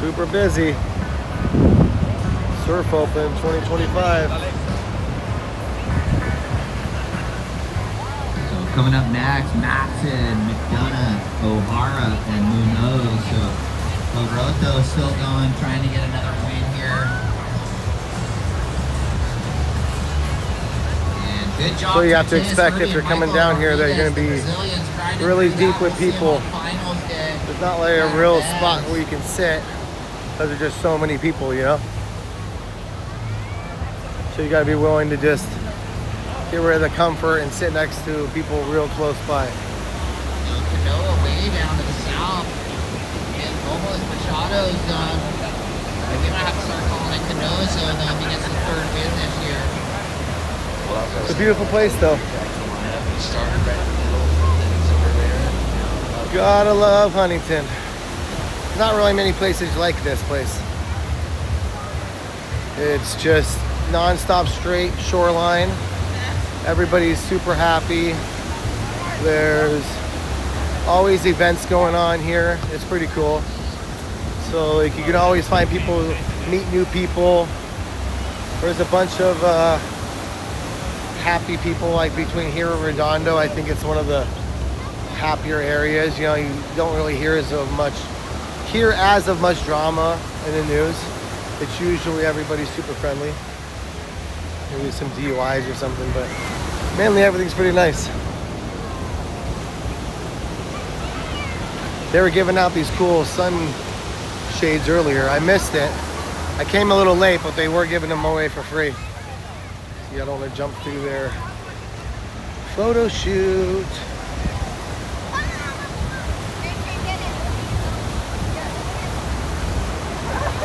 Super busy. Surf Open 2025. So coming up next, Matson, McDonough, O'Hara, and Munoz. So Loroto still going, trying to get another win here. And good job. So you have to expect if you're coming down here that you're going to be really deep with people. It's not like a real spot where you can sit because there's just so many people, you know? So you got to be willing to just get rid of the comfort and sit next to people real close by. Canoa way down to the south. And almost Machado's done. We might have to start calling it Canoa Zone though if he gets the third win this year. It's a beautiful place though. Gotta love Huntington. Not really many places like this place. It's just non-stop straight shoreline. Everybody's super happy. There's always events going on here. It's pretty cool. So like you can always find people, meet new people. There's a bunch of happy people like between here and Redondo. I think it's one of the happier areas. You know, you don't really hear as much drama in the news. It's usually everybody's super friendly. Maybe some DUIs or something, but mainly everything's pretty nice. They were giving out these cool sun shades earlier. I missed it. I came a little late, but they were giving them away for free. See, I don't want to jump through their photo shoot.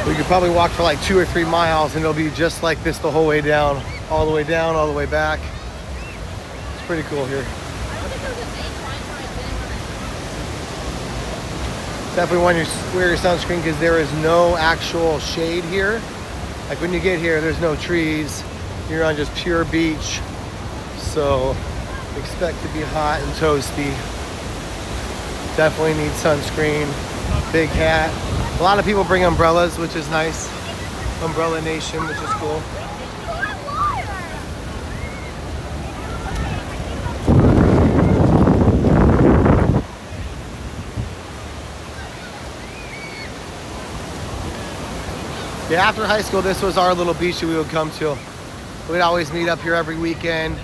We could probably walk for like 2 or 3 miles and it'll be just like this the whole way down, all the way down, all the way back. It's pretty cool here. Definitely want to wear your sunscreen because there is no actual shade here. Like when you get here, there's no trees. You're on just pure beach. So expect to be hot and toasty. Definitely need sunscreen, big hat. A lot of people bring umbrellas, which is nice. Umbrella Nation, which is cool. Yeah, after high school, this was our little beach that we would come to. We'd always meet up here every weekend.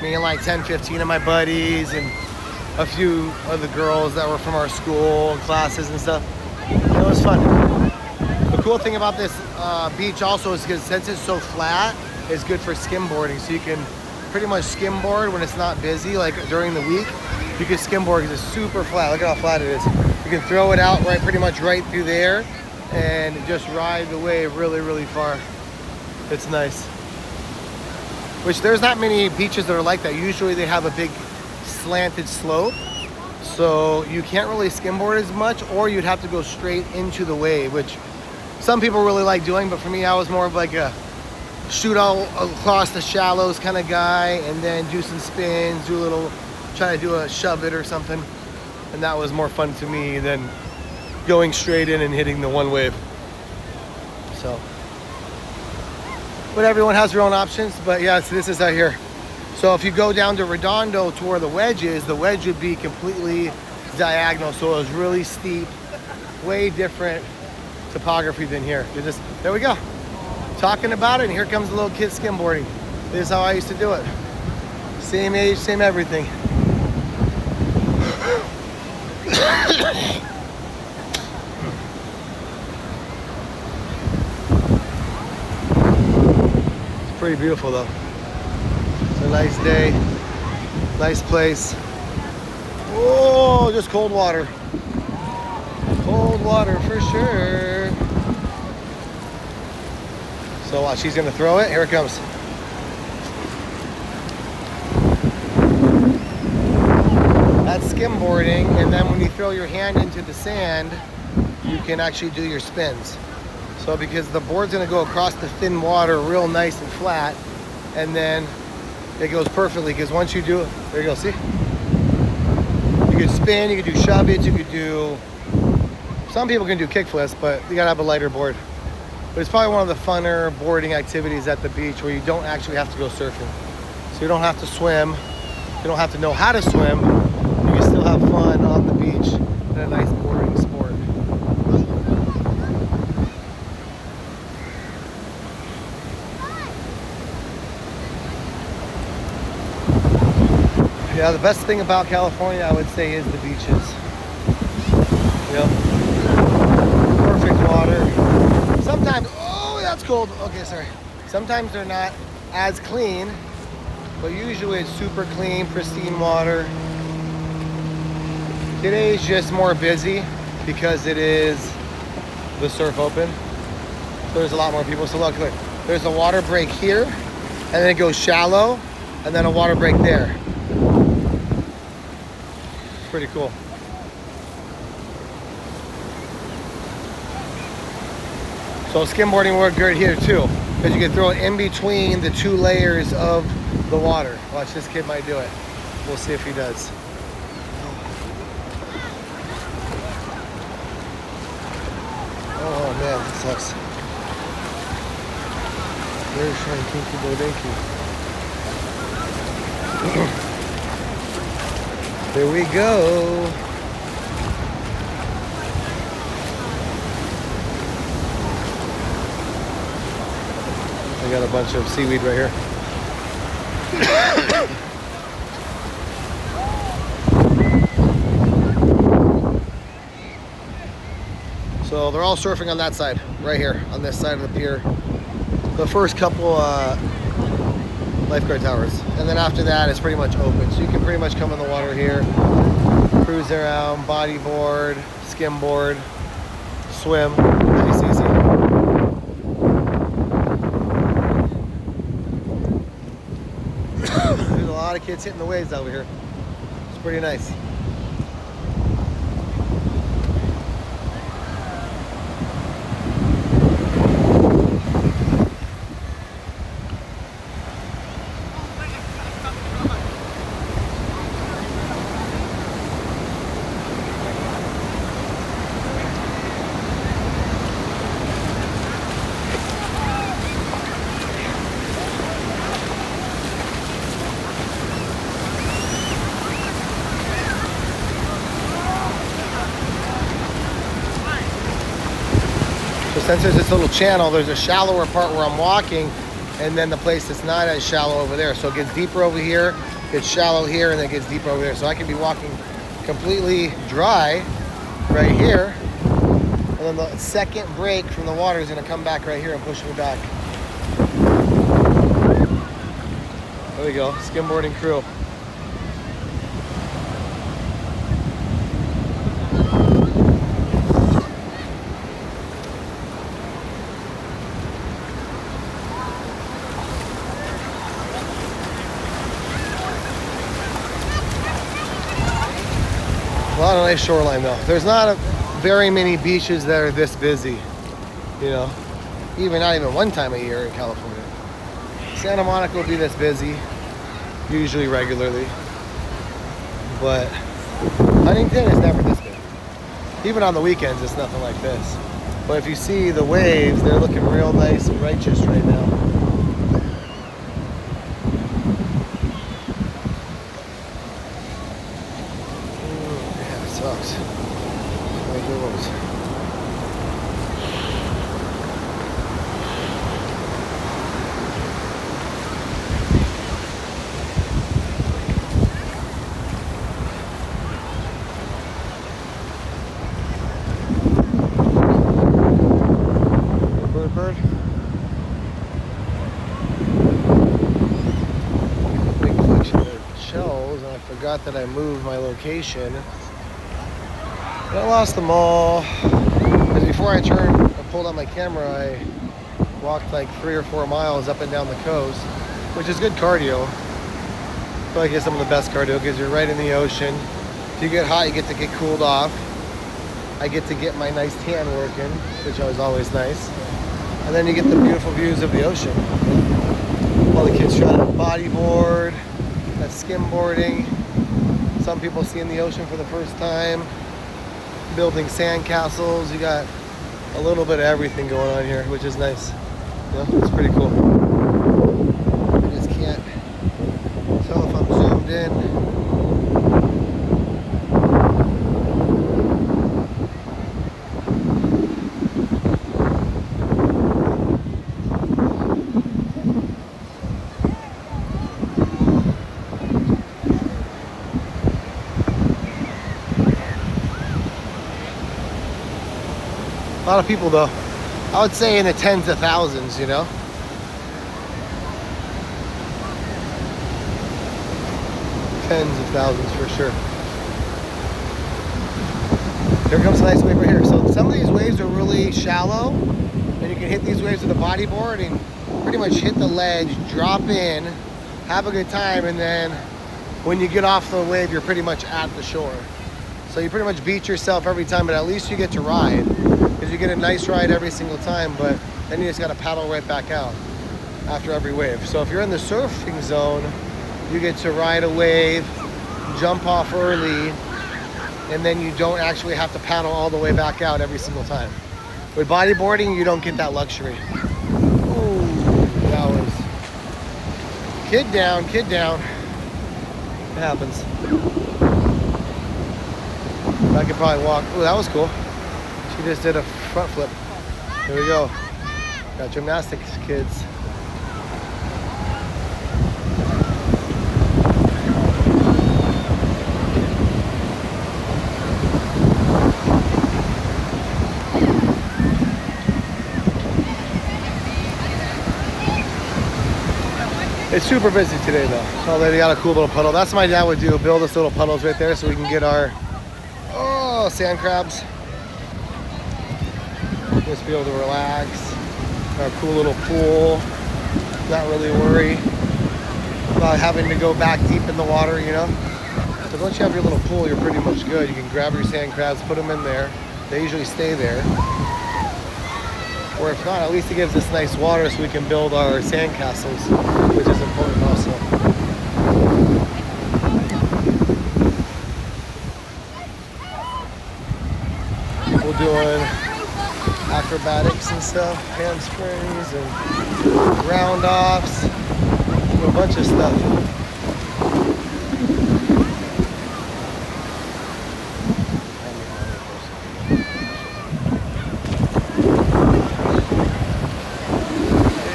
Me and like 10, 15 of my buddies and a few of the girls that were from our school and classes and stuff. It was fun. The cool thing about this beach also is because since it's so flat, it's good for skimboarding. So you can pretty much skimboard when it's not busy, like during the week. You can skimboard because it's super flat. Look at how flat it is. You can throw it out pretty much right through there and just ride the wave really, really far. It's nice. Which there's not many beaches that are like that. Usually they have a big slanted slope. So you can't really skimboard as much, or you'd have to go straight into the wave, which some people really like doing, but for me, I was more of like a shoot all across the shallows kind of guy, and then do some spins, try to do a shove it or something. And that was more fun to me than going straight in and hitting the one wave. So, but everyone has their own options, but yeah, so this is out here. So if you go down to Redondo to where the wedge is, the wedge would be completely diagonal. So it was really steep, way different topography than here. There we go. Talking about it, and here comes the little kid skimboarding. This is how I used to do it. Same age, same everything. It's pretty beautiful though. A nice day, nice place. Oh, just cold water. Cold water for sure. So watch, she's gonna throw it. Here it comes. That's skimboarding, and then when you throw your hand into the sand, you can actually do your spins. So because the board's gonna go across the thin water real nice and flat, and then it goes perfectly, because once you do it, there you go, see? You could spin, you could do shove it, you could do Some people can do kick flips, but you gotta have a lighter board. But it's probably one of the funner boarding activities at the beach where you don't actually have to go surfing. So you don't have to swim, you don't have to know how to swim, you can still have fun on the beach in a nice boarding sport. Yeah, the best thing about California, I would say, is the beaches. Yep. Perfect water. Sometimes, oh, that's cold. Okay, sorry. Sometimes they're not as clean, but usually it's super clean, pristine water. Today's just more busy because it is the surf open. So there's a lot more people. So look, there's a water break here, and then it goes shallow, and then a water break there. Pretty cool. So skimboarding worked good here too, because you can throw it in between the two layers of the water. Watch, this kid might do it. We'll see if he does. Oh man, that sucks. There's Shine Kinky Bodeki. Here we go. I got a bunch of seaweed right here. So they're all surfing on that side, right here, on this side of the pier. The first couple lifeguard towers. And then after that, it's pretty much open. So you can pretty much come in the water here, cruise around, bodyboard, skimboard, swim. Nice, easy. There's a lot of kids hitting the waves over here. It's pretty nice. So since there's this little channel, there's a shallower part where I'm walking, and then the place that's not as shallow over there. So it gets deeper over here, gets shallow here, and then it gets deeper over there. So I can be walking completely dry right here, and then the second break from the water is gonna come back right here and push me back. There we go, skimboarding crew. A lot of nice shoreline though. There's not very many beaches that are this busy, you know, not even one time a year in California. Santa Monica will be this busy, usually regularly, but Huntington is never this big. Even on the weekends, it's nothing like this. But if you see the waves, they're looking real nice and righteous right now. Sucks. Like it was. Bird. Big collection of shells, and I forgot that I moved my location. I lost them all, because before I pulled out my camera, I walked like 3 or 4 miles up and down the coast, which is good cardio. I feel like it's some of the best cardio because you're right in the ocean. If you get hot, you get to get cooled off. I get to get my nice tan working, which is always nice. And then you get the beautiful views of the ocean. All the kids trying to bodyboard, that's skimboarding. Some people seeing the ocean for the first time. building sand castles. You got a little bit of everything going on here, which is nice. You know, it's pretty cool. I just can't tell if I'm zoomed in. A lot of people though. I would say in the tens of thousands, you know. Tens of thousands for sure. Here comes a nice wave right here. So some of these waves are really shallow, and you can hit these waves with a bodyboard and pretty much hit the ledge, drop in, have a good time, and then when you get off the wave, you're pretty much at the shore. So you pretty much beat yourself every time, but at least you get to ride, because you get a nice ride every single time, but then you just got to paddle right back out after every wave. So if you're in the surfing zone, you get to ride a wave, jump off early, and then you don't actually have to paddle all the way back out every single time. With bodyboarding, you don't get that luxury. Ooh, that was kid down, kid down. It happens. I could probably walk. Ooh, that was cool. She just did a front flip. Here we go. Got gymnastics kids. It's super busy today though. Oh, they got a cool little puddle. That's what my dad would do, build us little puddles right there so we can get our sand crabs. Just be able to relax. Our cool little pool. Not really worry about having to go back deep in the water, you know. So once you have your little pool, you're pretty much good. You can grab your sand crabs, put them in there. They usually stay there. Or if not, at least it gives us nice water so we can build our sand castles, which is important also. People doing acrobatics and stuff, handsprings and round offs, a bunch of stuff.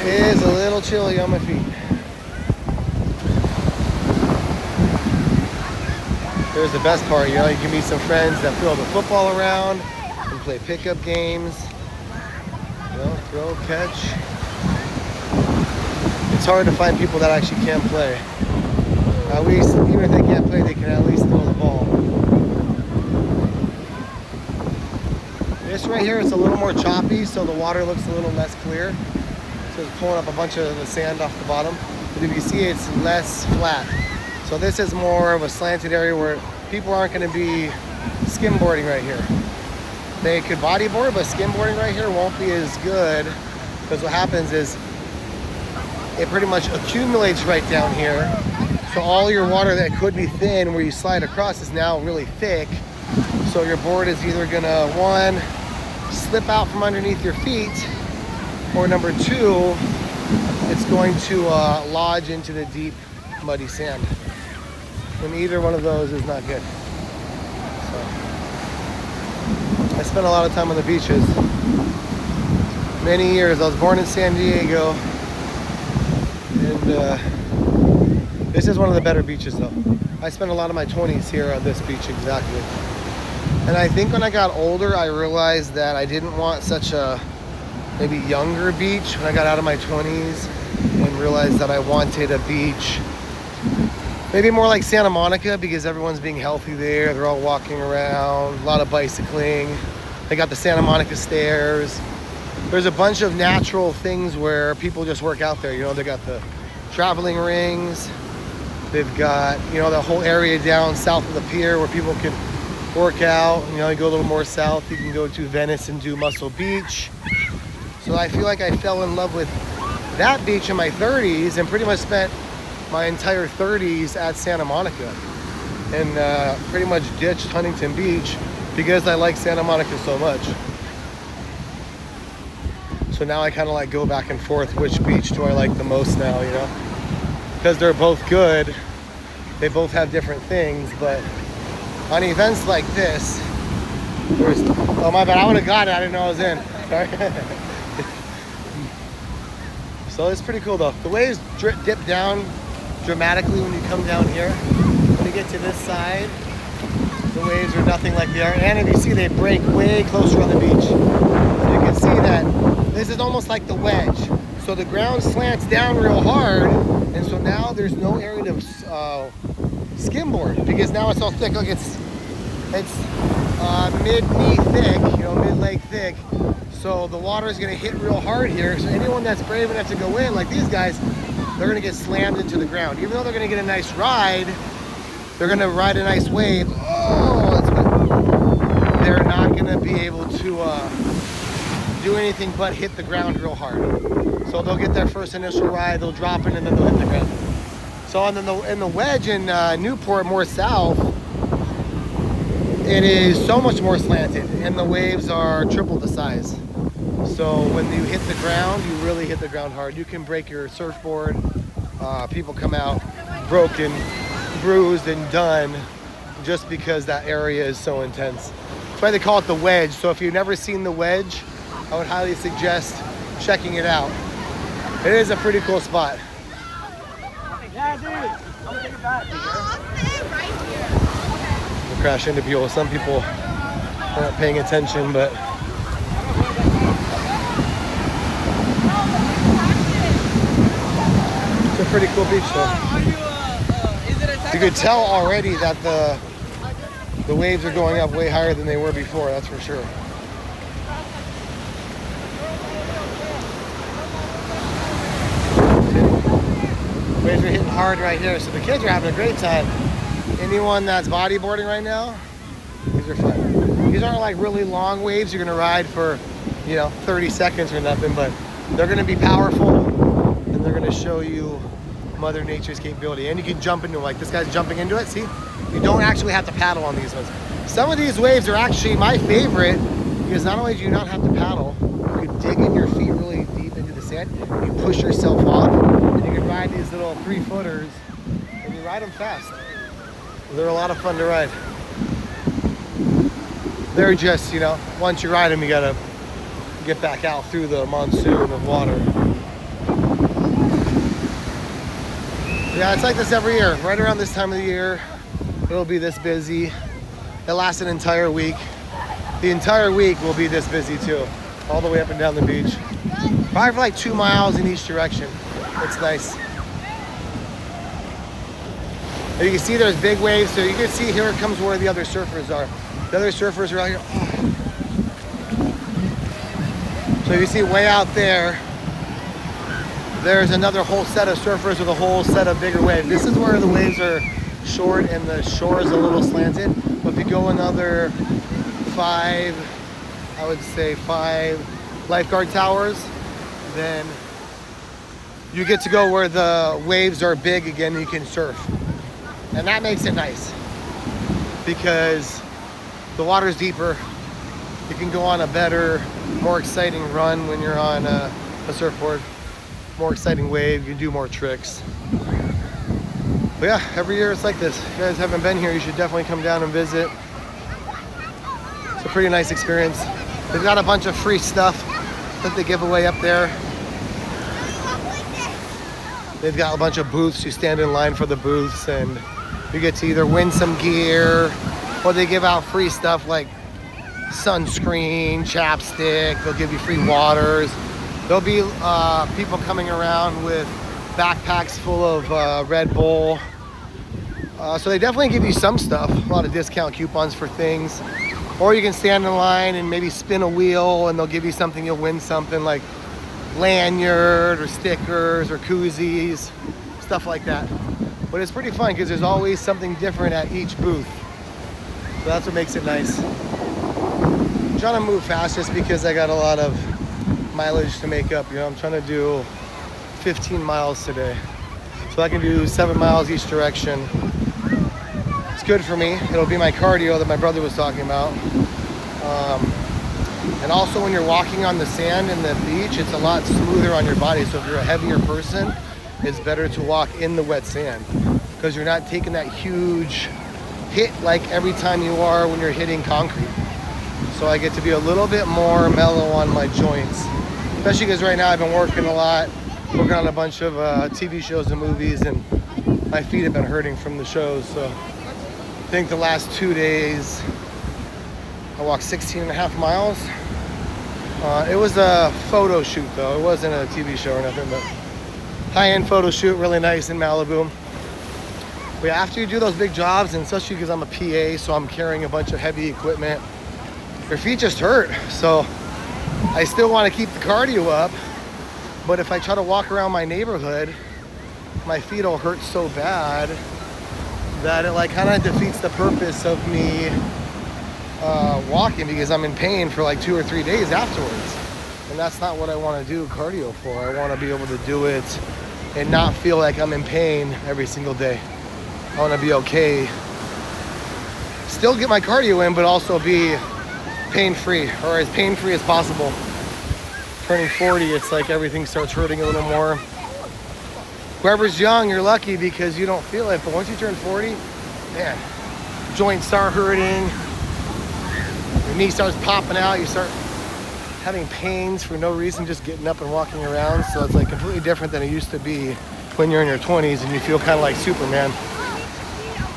It is a little chilly on my feet. There's the best part, you know, you can meet some friends that throw the football around and play pickup games. You know, throw, catch. It's hard to find people that actually can play. At least, even if they can't play, they can at least throw the ball. This right here is a little more choppy, so the water looks a little less clear. So it's pulling up a bunch of the sand off the bottom. But if you see, it's less flat. So this is more of a slanted area where people aren't going to be skimboarding right here. They could bodyboard, but skimboarding right here won't be as good, because what happens is it pretty much accumulates right down here. So all your water that could be thin where you slide across is now really thick. So your board is either going to, one, slip out from underneath your feet, or number two, it's going to lodge into the deep, muddy sand. And either one of those is not good. So I spent a lot of time on the beaches. Many years. I was born in San Diego. And this is one of the better beaches though. I spent a lot of my 20s here on this beach, exactly. And I think when I got older, I realized that I didn't want such a maybe younger beach when I got out of my 20s, and realized that I wanted a beach maybe more like Santa Monica, because everyone's being healthy there. They're all walking around, a lot of bicycling. They got the Santa Monica stairs. There's a bunch of natural things where people just work out there. You know, they got the traveling rings. They've got, you know, the whole area down south of the pier where people can work out. You know, you go a little more south, you can go to Venice and do Muscle Beach. So I feel like I fell in love with that beach in my 30s and pretty much spent my entire 30s at Santa Monica, and pretty much ditched Huntington Beach because I like Santa Monica so much. So now I kind of like go back and forth. Which beach do I like the most now, you know? Because they're both good. They both have different things, but on events like this, there's, oh my bad, I would have got it. I didn't know I was in. Sorry. So it's pretty cool though. The waves dip down dramatically when you come down here. When you get to this side, the waves are nothing like they are. And if you see, they break way closer on the beach. So you can see that this is almost like the wedge. So the ground slants down real hard, and so now there's no area to skimboard because now it's all thick. Look, it's mid-knee thick, you know, mid-leg thick. So the water is going to hit real hard here. So anyone that's brave enough to go in, like these guys, they're going to get slammed into the ground. Even though they're going to get a nice ride, they're going to ride a nice wave. Oh, that's good. They're not going to be able to do anything but hit the ground real hard. So they'll get their first initial ride, they'll drop in, and then they'll hit the ground. So in the wedge in Newport, more south, it is so much more slanted, and the waves are triple the size. So when you hit the ground, you really hit the ground hard. You can break your surfboard. People come out broken, bruised, and done just because that area is so intense. That's why they call it the wedge. So if you've never seen the wedge, I would highly suggest checking it out. It is a pretty cool spot. Yeah, dude. I'm gonna take it back. I'll stay right here. We'll crash into people. Some people are not paying attention, but it's a pretty cool beach though. You could tell already that the waves are going up way higher than they were before, that's for sure. Waves are hitting hard right here, so the kids are having a great time. Anyone that's bodyboarding right now, these are fun. These aren't like really long waves you're gonna ride for, you know, 30 seconds or nothing, but they're gonna be powerful and they're gonna show you Mother Nature's capability. And you can jump into it, like this guy's jumping into it, see? You don't actually have to paddle on these ones. Some of these waves are actually my favorite because not only do you not have to paddle, you can dig in your feet really deep into the sand, you push yourself off, and you can ride these little 3-footers, and you ride them fast. They're a lot of fun to ride. They're just, you know, once you ride them, you gotta get back out through the monsoon of water. Yeah, it's like this every year. Right around this time of the year, it'll be this busy. It lasts an entire week. The entire week will be this busy too, all the way up and down the beach. Probably for like 2 miles in each direction. It's nice. And you can see there's big waves, so you can see here comes where the other surfers are. The other surfers are out here. Oh. So you see way out there, there's another whole set of surfers with a whole set of bigger waves. This is where the waves are short and the shore is a little slanted. But if you go another 5, I would say 5 lifeguard towers, then you get to go where the waves are big again and you can surf. And that makes it nice because the water's deeper. You can go on a better, more exciting run when you're on a surfboard. More exciting wave, you can do more tricks. But yeah, every year it's like this. If you guys haven't been here, you should definitely come down and visit. It's a pretty nice experience. They've got a bunch of free stuff that they give away up there. They've got a bunch of booths. You stand in line for the booths and you get to either win some gear or they give out free stuff like sunscreen, chapstick. They'll give you free waters. There'll be people coming around with backpacks full of Red Bull. So they definitely give you some stuff, a lot of discount coupons for things. Or you can stand in line and maybe spin a wheel and they'll give you something, you'll win something like lanyard or stickers or koozies, stuff like that. But it's pretty fun because there's always something different at each booth. So that's what makes it nice. I'm trying to move fast just because I got a lot of mileage to make up. You know, I'm trying to do 15 miles today. So I can do 7 miles each direction. It's good for me. It'll be my cardio that my brother was talking about. And also when you're walking on the sand in the beach, it's a lot smoother on your body. So if you're a heavier person, it's better to walk in the wet sand because you're not taking that huge hit like every time you are when you're hitting concrete. So I get to be a little bit more mellow on my joints, especially because right now I've been working a lot, working on a bunch of TV shows and movies, and my feet have been hurting from the shows. So I think the last 2 days I walked 16 and a half miles. It was a photo shoot though. It wasn't a TV show or nothing, but high-end photo shoot, really nice in Malibu. But yeah, after you do those big jobs, and especially because I'm a PA, so I'm carrying a bunch of heavy equipment, your feet just hurt. So I still want to keep the cardio up, but if I try to walk around my neighborhood, my feet will hurt so bad that it like kind of defeats the purpose of me walking, because I'm in pain for like 2 or 3 days afterwards. And that's not what I want to do cardio for. I want to be able to do it and not feel like I'm in pain every single day. I want to be okay. Still get my cardio in, but also be pain-free, or as pain-free as possible. Turning 40, it's like everything starts hurting a little more. Whoever's young, you're lucky because you don't feel it. But once you turn 40, man, joints start hurting. Your knee starts popping out. You start having pains for no reason, just getting up and walking around. So it's like completely different than it used to be when you're in your 20s and you feel kind of like Superman.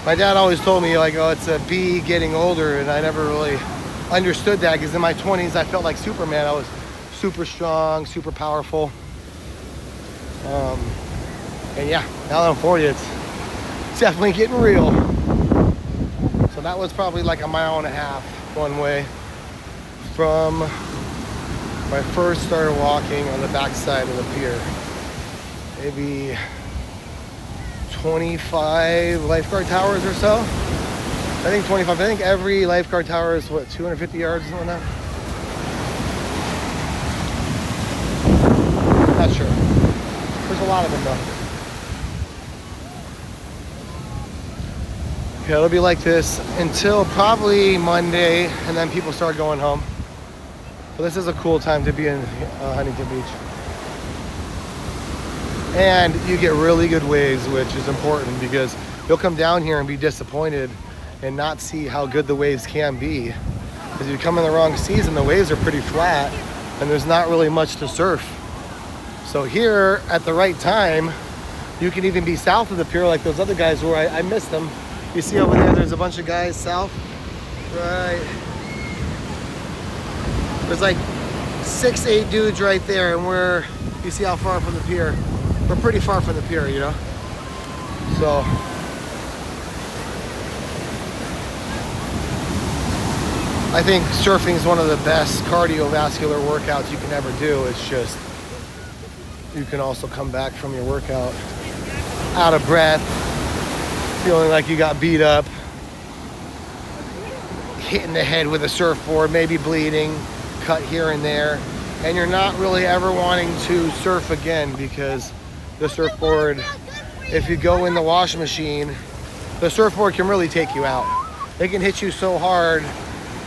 My dad always told me like, oh, it's a bee getting older, and I never really understood that, because in my 20s I felt like Superman. I was super strong, super powerful. And yeah, now that I'm 40, it's definitely getting real. So that was probably like a mile and a half one way from when I first started walking on the backside of the pier. Maybe 25 lifeguard towers or so. I think 25. I think every lifeguard tower is what, 250 yards or something like that? Not sure. There's a lot of them though. Okay, it'll be like this until probably Monday, and then people start going home. But this is a cool time to be in Huntington Beach. And you get really good waves, which is important, because you'll come down here and be disappointed and not see how good the waves can be. Because you come in the wrong season, the waves are pretty flat and there's not really much to surf. So here at the right time, you can even be south of the pier like those other guys were. I missed them. You see over there, there's a bunch of guys south. Right. There's like 6, 8 dudes right there, and you see how far from the pier? We're pretty far from the pier, you know? So, I think surfing is one of the best cardiovascular workouts you can ever do. It's just, you can also come back from your workout out of breath, feeling like you got beat up, hitting the head with a surfboard, maybe bleeding, cut here and there, and you're not really ever wanting to surf again, because the surfboard, if you go in the wash machine, the surfboard can really take you out. It can hit you so hard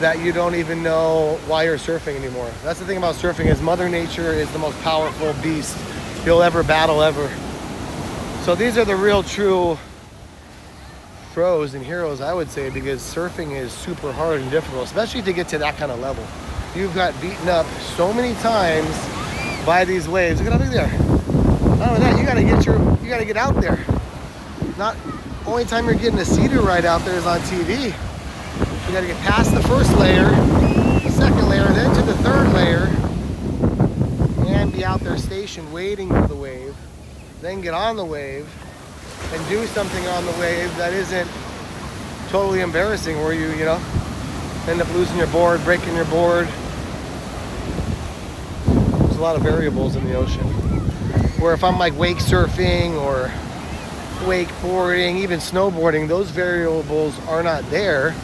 that you don't even know why you're surfing anymore. That's the thing about surfing, is Mother Nature is the most powerful beast you'll ever battle ever. So these are the real true pros and heroes, I would say, because surfing is super hard and difficult, especially to get to that kind of level. You've got beaten up so many times by these waves. Look at how big they are. Not only that, you gotta get out there. Not only time you're getting to see to ride out there is on TV. You gotta get past the first layer, the second layer, then to the third layer, and be out there stationed waiting for the wave, then get on the wave and do something on the wave that isn't totally embarrassing, where you know, end up losing your board, breaking your board. There's a lot of variables in the ocean. Where if I'm like wake surfing or wakeboarding, even snowboarding, those variables are not there,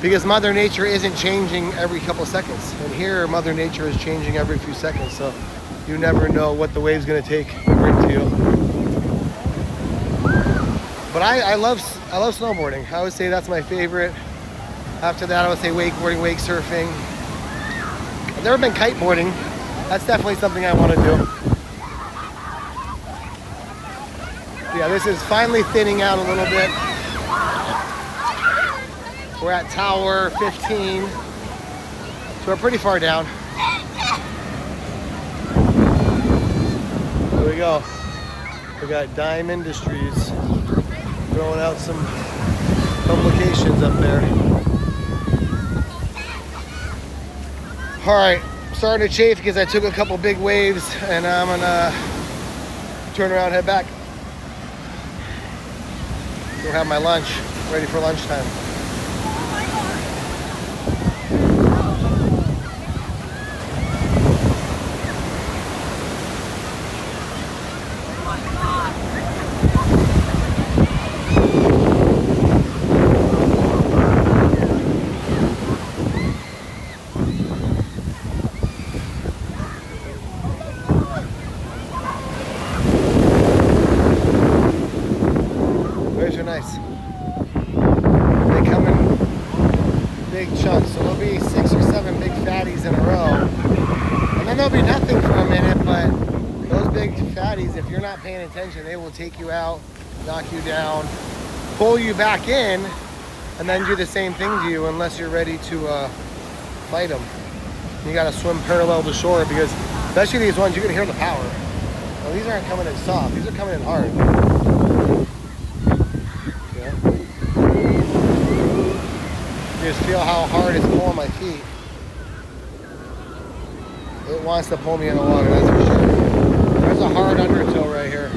because Mother Nature isn't changing every couple seconds. And here, Mother Nature is changing every few seconds, so you never know what the wave's gonna take and bring to you. But I love snowboarding. I would say that's my favorite. After that, I would say wakeboarding, wake surfing. I've never been kiteboarding. That's definitely something I want to do. Yeah, this is finally thinning out a little bit. We're at Tower 15, so we're pretty far down. Here we go. We got Dime Industries throwing out some publications up there. All right, starting to chafe because I took a couple big waves, and I'm gonna turn around and head back. Go have my lunch, ready for lunchtime. Waves are nice. They come in big chunks, so there'll be 6 or 7 big fatties in a row. And then there'll be nothing for a minute, but those big fatties, if you're not paying attention, they will take you out, knock you down, pull you back in, and then do the same thing to you unless you're ready to fight them. You gotta swim parallel to shore because, especially these ones, you can hear the power. Well, these aren't coming in soft, these are coming in hard. You just feel how hard it's pulling my feet. It wants to pull me in the water, that's for sure. There's a hard undertow right here.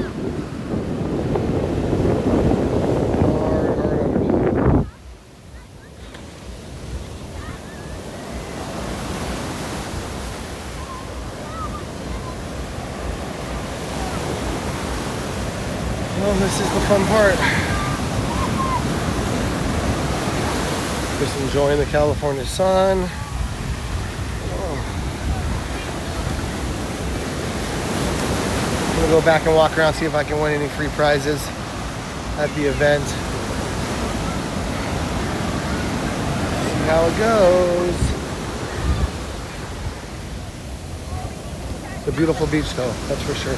Hard undertow. Well, this is the fun part. Just enjoying the California sun. Oh. I'm gonna go back and walk around, see if I can win any free prizes at the event. See how it goes. It's a beautiful beach though, that's for sure.